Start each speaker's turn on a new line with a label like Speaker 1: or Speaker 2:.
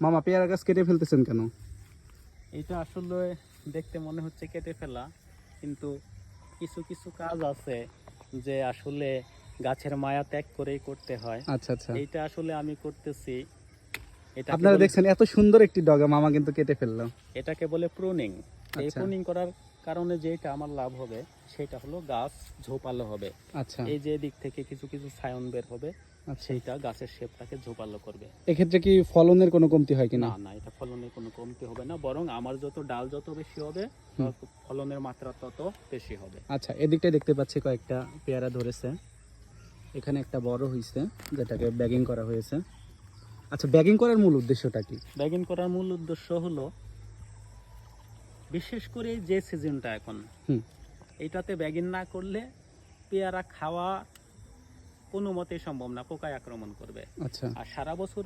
Speaker 1: মামা পেয়ারা গাছ কেটে ফেলতেছেন কেন?
Speaker 2: এটা আসলে দেখতে মনে হচ্ছে কেটে ফেলা, কিন্তু কিছু কিছু কাজ আছে যে আসলে গাছের মায়া ত্যাগ করেই করতে হয়।
Speaker 1: আচ্ছা আচ্ছা,
Speaker 2: এইটা আসলে আমি করতেছি।
Speaker 1: আপনারা দেখছেন এত সুন্দর একটি ডগা মামা কিন্তু কেটে ফেললো।
Speaker 2: এটাকে বলে প্রুনিং। এই
Speaker 1: আচ্ছা
Speaker 2: প্রুনিং করার কারণে যেটা আমার লাভ হবে সেটা হলো গাছ ঝোপালো হবে।
Speaker 1: আচ্ছা
Speaker 2: এই যে দিক থেকে কিছু কিছু ছায়ন বের হবে,
Speaker 1: আচ্ছা,
Speaker 2: সেইটা গাছের শেপটাকে ঝোপালো করবে।
Speaker 1: এক্ষেত্রে কি ফলনের কোনো কমতি হয় কিনা?
Speaker 2: না না, এটা ফলনের কোনো কমতি হবে না, বরং আমার যত ডাল যত বেশি হবে ফলনের মাত্রা তত বেশি হবে।
Speaker 1: আচ্ছা, এদিকটায় দেখতে পাচ্ছি কয়েকটা পেয়ারা ধরেছে, এখানে একটা বড় হয়েছে যেটাকে ব্যাগিং করা হয়েছে। আচ্ছা, ব্যাগিং করার মূল উদ্দেশ্যটা কি?
Speaker 2: ব্যাগিং করার মূল উদ্দেশ্য হলো, বিশেষ করে যে সিজনটা এখন,
Speaker 1: হুম
Speaker 2: এইটাতে ব্যাগিং না করলে পেয়ারা খাওয়া কোনো মতেই সম্ভব না, পোকায় আক্রমণ করবে।
Speaker 1: আচ্ছা
Speaker 2: আর সারা বছর